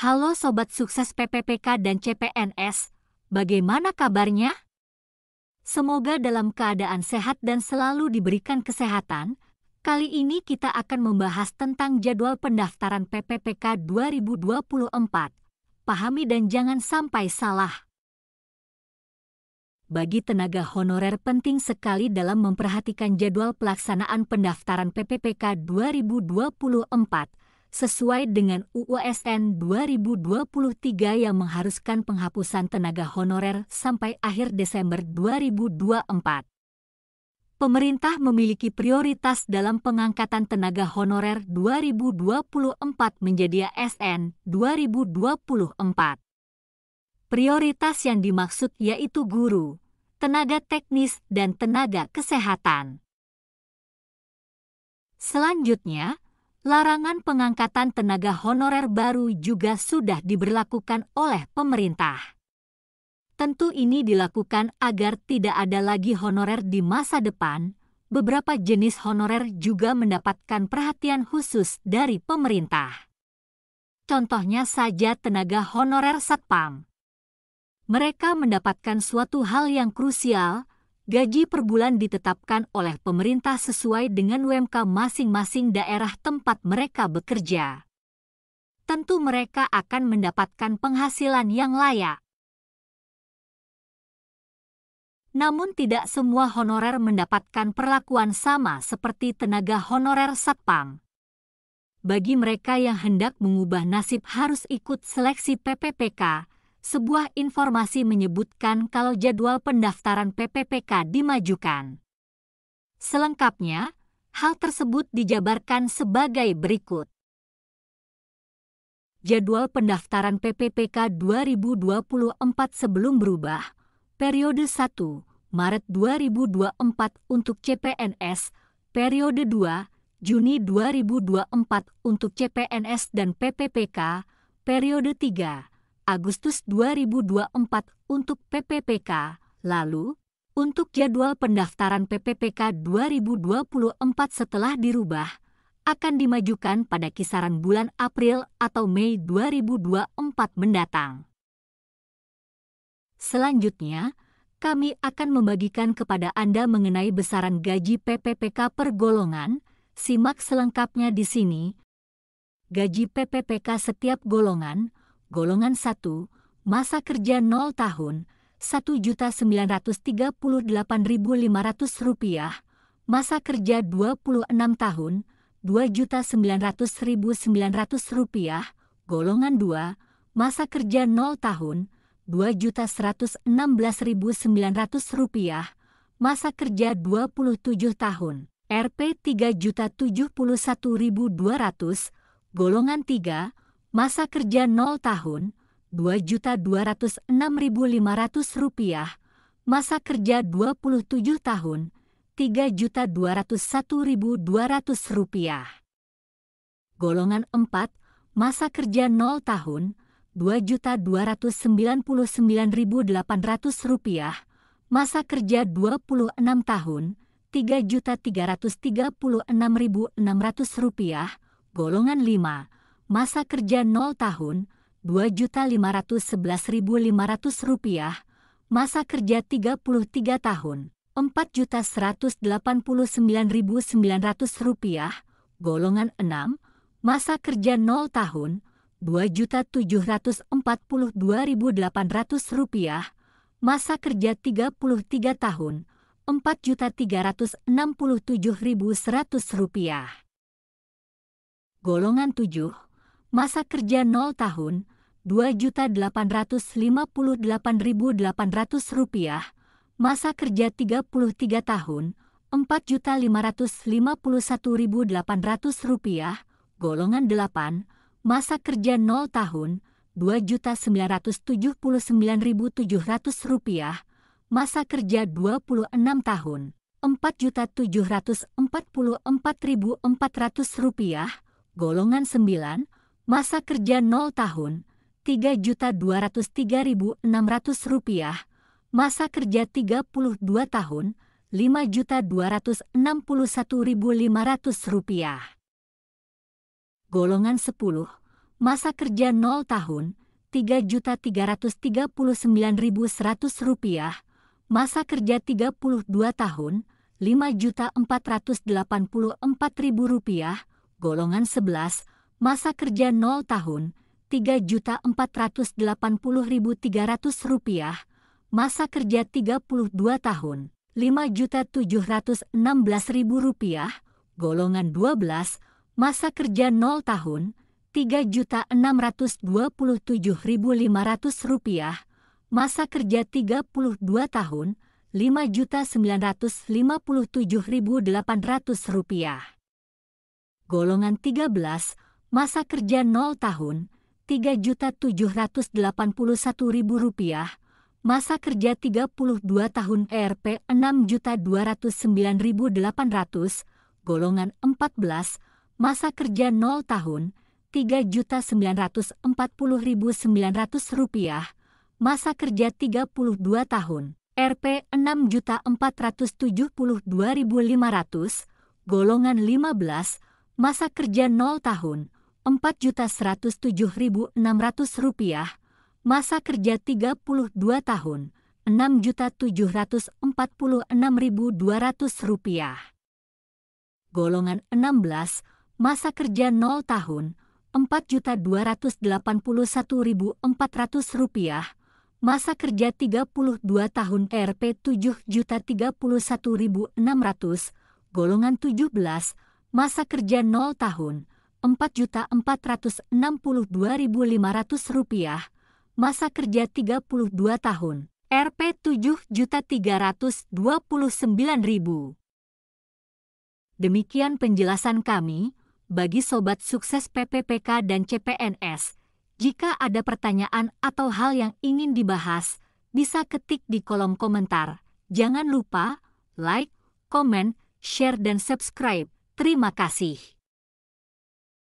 Halo Sobat Sukses PPPK dan CPNS, bagaimana kabarnya? Semoga dalam keadaan sehat dan selalu diberikan kesehatan. Kali ini kita akan membahas tentang jadwal pendaftaran PPPK 2024. Pahami dan jangan sampai salah. Bagi tenaga honorer penting sekali dalam memperhatikan jadwal pelaksanaan pendaftaran PPPK 2024. Sesuai dengan UUSN 2023 yang mengharuskan penghapusan tenaga honorer sampai akhir Desember 2024. Pemerintah memiliki prioritas dalam pengangkatan tenaga honorer 2024 menjadi ASN 2024. Prioritas yang dimaksud yaitu guru, tenaga teknis, dan tenaga kesehatan. Selanjutnya, larangan pengangkatan tenaga honorer baru juga sudah diberlakukan oleh pemerintah. Tentu ini dilakukan agar tidak ada lagi honorer di masa depan. Beberapa jenis honorer juga mendapatkan perhatian khusus dari pemerintah. Contohnya saja tenaga honorer satpam. Mereka mendapatkan suatu hal yang krusial. Gaji per bulan ditetapkan oleh pemerintah sesuai dengan UMK masing-masing daerah tempat mereka bekerja. Tentu mereka akan mendapatkan penghasilan yang layak. Namun tidak semua honorer mendapatkan perlakuan sama seperti tenaga honorer satpam. Bagi mereka yang hendak mengubah nasib harus ikut seleksi PPPK. Sebuah informasi menyebutkan kalau jadwal pendaftaran PPPK dimajukan. Selengkapnya, hal tersebut dijabarkan sebagai berikut. Jadwal pendaftaran PPPK 2024 sebelum berubah. Periode 1, Maret 2024 untuk CPNS. Periode 2, Juni 2024 untuk CPNS dan PPPK. Periode 3, Agustus 2024 untuk PPPK. Lalu, untuk jadwal pendaftaran PPPK 2024 setelah dirubah, akan dimajukan pada kisaran bulan April atau Mei 2024 mendatang. Selanjutnya, kami akan membagikan kepada Anda mengenai besaran gaji PPPK per golongan. Simak selengkapnya di sini. Gaji PPPK setiap golongan. Golongan 1, masa kerja 0 tahun, Rp1.938.500. Masa kerja 26 tahun, Rp2.900.900. Golongan 2, masa kerja 0 tahun, Rp2.116.900. Masa kerja 27 tahun, Rp3.071.200. Golongan 3, masa kerja 0 tahun, Rp2.206.500. Masa kerja 27 tahun, Rp3.201.200. Golongan 4, masa kerja 0 tahun, Rp2.299.800. Masa kerja 26 tahun, Rp3.336.600. Golongan 5, masa kerja 0 tahun, Rp2.511.500. Masa kerja 33 tahun, Rp4.189.900. Golongan 6, masa kerja 0 tahun, Rp2.742.800. Masa kerja 33 tahun, Rp4.367.100. Golongan 7, masa kerja 0 tahun, Rp2.858.800. Masa kerja 33 tahun, Rp4.551.800. Golongan 8, masa kerja 0 tahun, Rp2.979.700. Masa kerja 26 tahun, Rp4.744.400. Golongan 9, masa kerja 0 tahun, Rp3.203.600. Masa kerja 32 tahun, Rp5.261.500. Golongan 10, Masa kerja 0 tahun, Rp3.339.100. Masa kerja 32 tahun, Rp5.484.000. Golongan 11, masa kerja 0 tahun, Rp3.480.300. Masa kerja 32 tahun, Rp5.716.000. Golongan 12, masa kerja 0 tahun, Rp3.627.500. Masa kerja 32 tahun, Rp5.957.800. Golongan 13, masa kerja 0 tahun, Rp3.781.000. Masa kerja 32 tahun, Rp 6.209.800. Golongan 14, masa kerja 0 tahun, Rp3.940.900. Masa kerja 32 tahun, Rp 6.472.500. Golongan 15, masa kerja 0 tahun, Rp4.107.600. Masa kerja 32 tahun, Rp6.746.200. Golongan 16, masa kerja 0 tahun, Rp4.281.400. Masa kerja 32 tahun, Rp 7.031.600. Golongan 17, masa kerja 0 tahun, Rp4.462.500. Masa kerja 32 tahun, Rp 7.329.000. Demikian penjelasan kami bagi Sobat Sukses PPPK dan CPNS. Jika ada pertanyaan atau hal yang ingin dibahas, bisa ketik di kolom komentar. Jangan lupa like, komen, share, dan subscribe. Terima kasih.